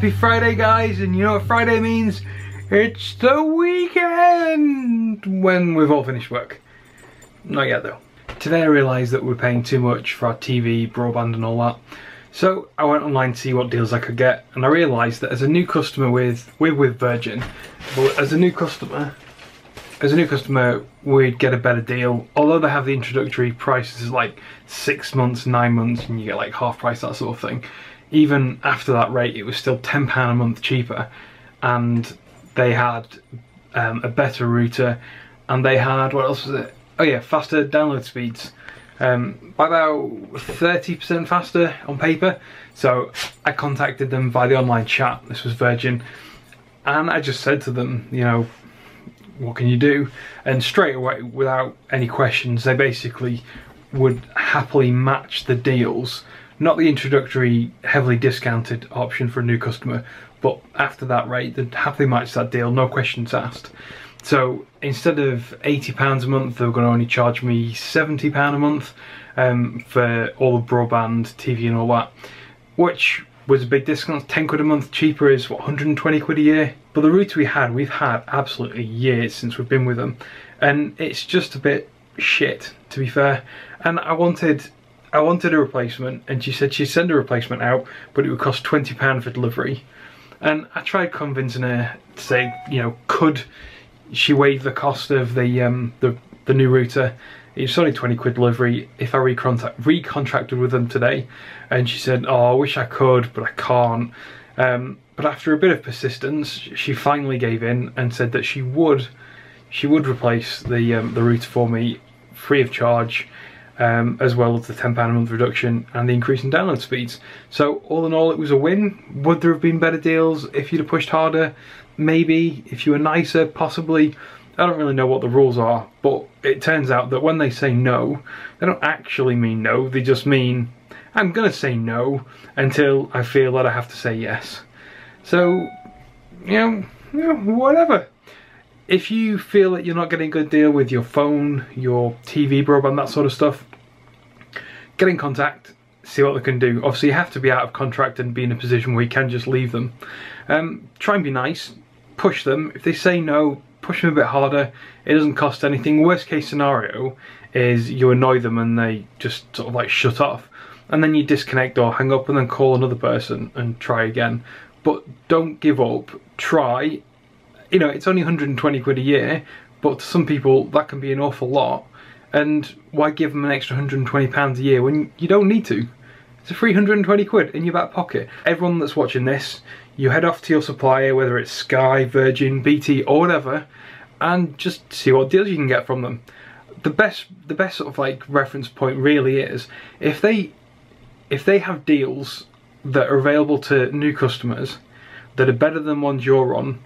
Happy Friday, guys, and you know what Friday means? It's the weekend when we've all finished work. Not yet though. Today I realised that we're paying too much for our TV, broadband and all that. So I went online to see what deals I could get, and I realised that as a new customer with Virgin, but as a new customer we'd get a better deal. Although they have the introductory prices like 6 months, 9 months, and you get like half price, that sort of thing. Even after that rate, it was still £10 a month cheaper, and they had a better router, and they had, what else was it? Oh yeah, faster download speeds, by about 30% faster on paper. So I contacted them via the online chat. This was Virgin, and I just said to them, you know, what can you do? And straight away, without any questions, they basically would happily match the deals. Not the introductory heavily discounted option for a new customer, but after that rate they'd happily match that deal, no questions asked. So instead of £80 a month, they were going to only charge me £70 a month for all the broadband, TV and all that, which was a big discount. 10 quid a month cheaper is what, 120 quid a year? But the router we've had absolutely years since we've been with them, and it's just a bit shit, to be fair. And I wanted a replacement, and she said she'd send a replacement out, but it would cost £20 for delivery. And I tried convincing her to say, you know, could she waive the cost of the new router? It's only 20 quid delivery if I recontracted with them today. And she said, oh, I wish I could, but I can't. But after a bit of persistence, she finally gave in and said that she would replace the router for me free of charge, as well as the £10 a month reduction and the increase in download speeds. So all in all, it was a win. Would there have been better deals if you'd have pushed harder? Maybe. If you were nicer, possibly. I don't really know what the rules are, but it turns out that when they say no, they don't actually mean no. They just mean, I'm gonna say no until I feel that I have to say yes. So, you know, whatever. If you feel that you're not getting a good deal with your phone, your TV, broadband, that sort of stuff, get in contact, see what they can do. Obviously you have to be out of contract and be in a position where you can just leave them. Try and be nice, push them. If they say no, push them a bit harder. It doesn't cost anything. Worst case scenario is you annoy them and they just sort of like shut off, and then you disconnect or hang up and then call another person and try again. But don't give up, try. You know, it's only 120 quid a year, but to some people that can be an awful lot. And why give them an extra £120 a year when you don't need to? It's a free 120 quid in your back pocket. Everyone that's watching this, you head off to your supplier, whether it's Sky, Virgin, BT or whatever, and just see what deals you can get from them. The best sort of like reference point really is if they have deals that are available to new customers that are better than ones you're on,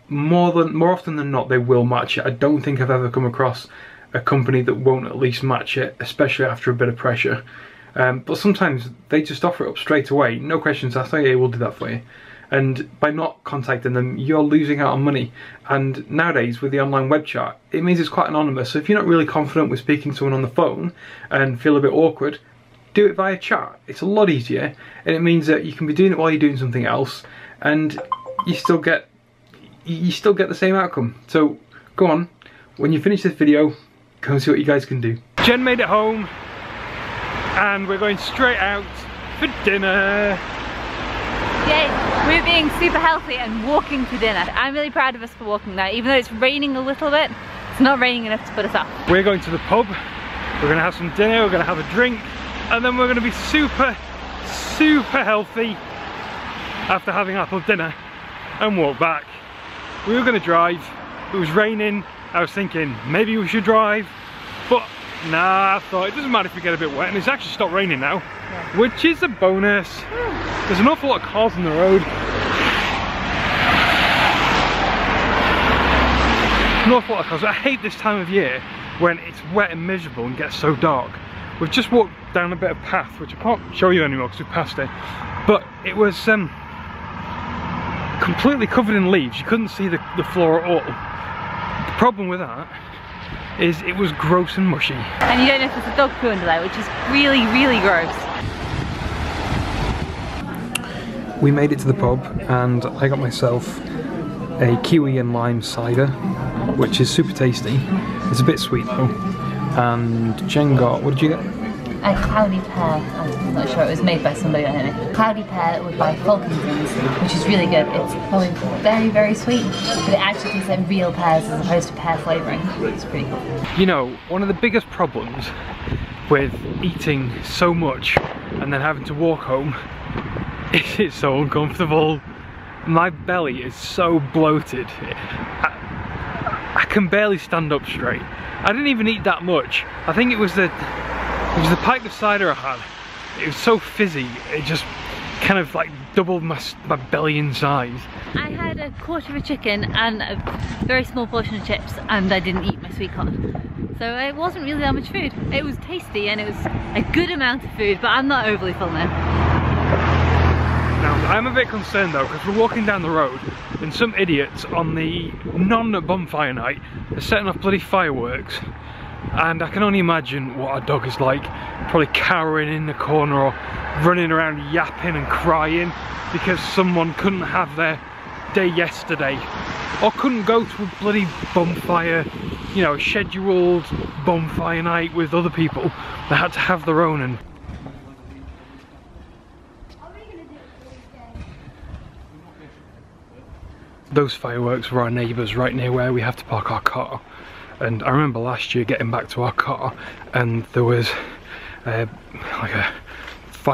more often than not they will match it. I don't think I've ever come across a company that won't at least match it, especially after a bit of pressure. But sometimes they just offer it up straight away, no questions asked. Oh yeah, we'll do that for you. And by not contacting them, you're losing out on money. And nowadays with the online web chat, it means it's quite anonymous. So if you're not really confident with speaking to someone on the phone and feel a bit awkward, do it via chat. It's a lot easier, and it means that you can be doing it while you're doing something else, and you still get the same outcome. So go on, when you finish this video, go and see what you guys can do. Jen made it home, and we're going straight out for dinner. Yes, we're being super healthy and walking to dinner. I'm really proud of us for walking now, even though it's raining a little bit. It's not raining enough to put us off. We're going to the pub, we're going to have some dinner, we're going to have a drink, and then we're going to be super healthy after having our pub dinner and walk back. We were going to drive, it was raining. I was thinking maybe we should drive, but nah, I thought it doesn't matter if we get a bit wet, and it's actually stopped raining now, yeah, which is a bonus. There's an awful lot of cars on the road. An awful lot of cars. I hate this time of year when it's wet and miserable and gets so dark. We've just walked down a bit of path, which I can't show you anymore because we passed it, but it was completely covered in leaves. You couldn't see the floor at all. The problem with that is it was gross and mushy. And you don't know if there's a dog poo under there, which is really, really gross. we made it to the pub and I got myself a kiwi and lime cider, which is super tasty. It's a bit sweet though. And Jen got, what did you get? A cloudy pear. I'm not sure, it was made by somebody on here. Cloudy pear by Falconsons, which is really good. It's probably very, very sweet, but it actually tastes like real pears as opposed to pear flavouring. It's pretty cool. You know, one of the biggest problems with eating so much and then having to walk home is it's so uncomfortable. My belly is so bloated. I can barely stand up straight. I didn't even eat that much. I think it was the pint of cider I had. It was so fizzy, it just kind of like doubled my belly in size. I had a quarter of a chicken and a very small portion of chips, and I didn't eat my sweet corn. So it wasn't really that much food. It was tasty and it was a good amount of food, but I'm not overly full now. Now, I'm a bit concerned though, because we're walking down the road and some idiots on the non-bonfire night are setting off bloody fireworks, and I can only imagine what our dog is like, probably cowering in the corner or running around yapping and crying because someone couldn't have their day yesterday or couldn't go to a bloody bonfire, you know, a scheduled bonfire night with other people. They had to have their own. And those fireworks were our neighbours right near where we have to park our car. And I remember last year getting back to our car and there was like a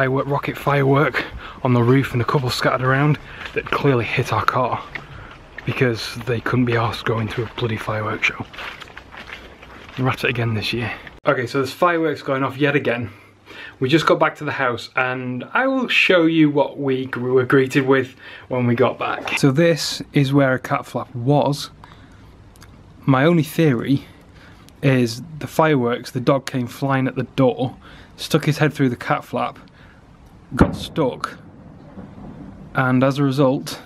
rocket firework on the roof and a couple scattered around that clearly hit our car because they couldn't be arsed going to a bloody fireworks show. We're at it again this year. Okay, so there's fireworks going off yet again. We just got back to the house and I will show you what we were greeted with when we got back. So this is where a cat flap was. My only theory is the fireworks, the dog came flying at the door, stuck his head through the cat flap, got stuck, and as a result,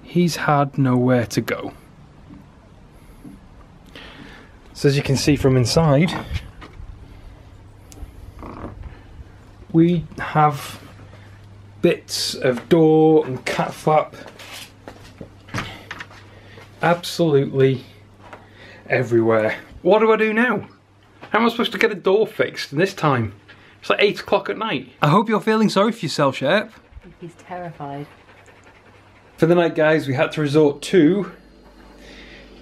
he's had nowhere to go. So as you can see from inside, we have bits of door and cat flap absolutely everywhere. What do I do now? How am I supposed to get a door fixed this time? It's like 8 o'clock at night. I hope you're feeling sorry for yourself, Shep. He's terrified. For the night, guys, we had to resort to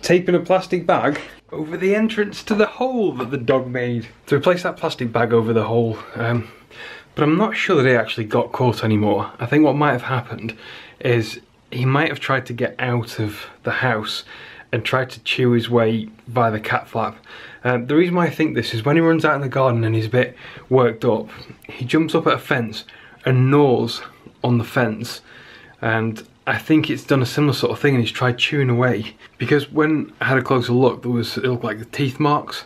taping a plastic bag over the entrance to the hole that the dog made. To replace that plastic bag over the hole. But I'm not sure that he actually got caught anymore. I think what might have happened is he might have tried to get out of the house and tried to chew his way by the cat flap. The reason why I think this is when he runs out in the garden and he's a bit worked up, he jumps up at a fence and gnaws on the fence, and I think it's done a similar sort of thing and he's tried chewing away, because when I had a closer look it looked like the teeth marks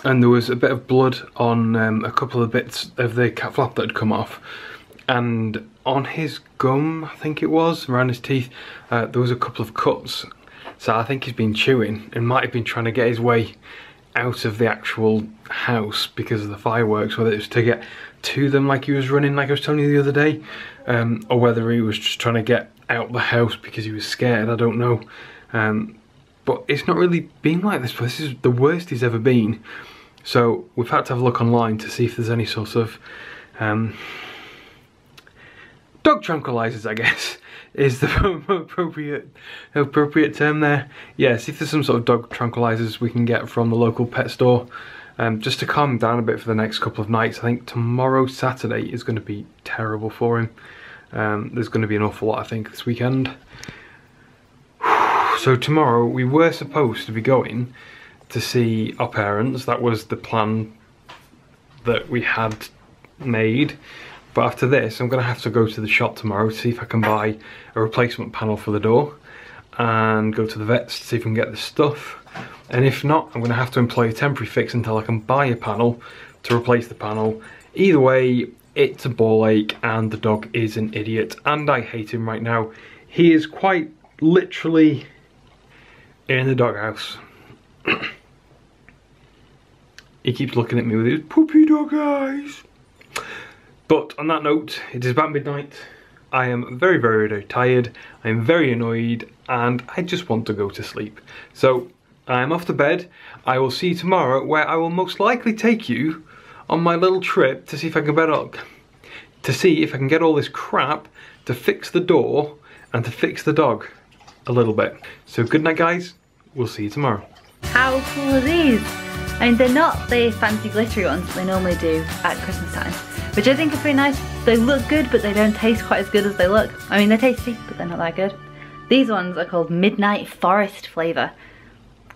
and there was a bit of blood on a couple of bits of the cat flap that had come off, and on his gum, I think it was, around his teeth, there was a couple of cuts. So I think he's been chewing and might have been trying to get his way out of the actual house because of the fireworks, whether it was to get to them like he was running, like I was telling you the other day, or whether he was just trying to get out the house because he was scared, I don't know. But it's not really been like this, but this is the worst he's ever been. So we've had to have a look online to see if there's any sort of dog tranquilizers, I guess, is the appropriate term there. Yeah, see if there's some sort of dog tranquilizers we can get from the local pet store, just to calm him down a bit for the next couple of nights. I think tomorrow, Saturday, is going to be terrible for him. There's going to be an awful lot, I think, this weekend. So tomorrow we were supposed to be going to see our parents. That was the plan that we had made. But after this, I'm going to have to go to the shop tomorrow to see if I can buy a replacement panel for the door and go to the vets to see if we can get the stuff. And if not, I'm going to have to employ a temporary fix until I can buy a panel to replace the panel. Either way, it's a ball ache and the dog is an idiot and I hate him right now. He is quite literally in the doghouse. He keeps looking at me with his puppy dog eyes. But on that note, it is about midnight. I am very, very, very tired. I am very annoyed and I just want to go to sleep. So I'm off to bed. I will see you tomorrow, where I will most likely take you on my little trip to see if I can get all this crap to fix the door and to fix the dog a little bit. So good night, guys. We'll see you tomorrow. How cool are these? I mean, they're not the fancy glittery ones that they normally do at Christmas time, which I think are pretty nice. They look good, but they don't taste quite as good as they look. I mean, they're tasty, but they're not that good. These ones are called Midnight Forest flavour,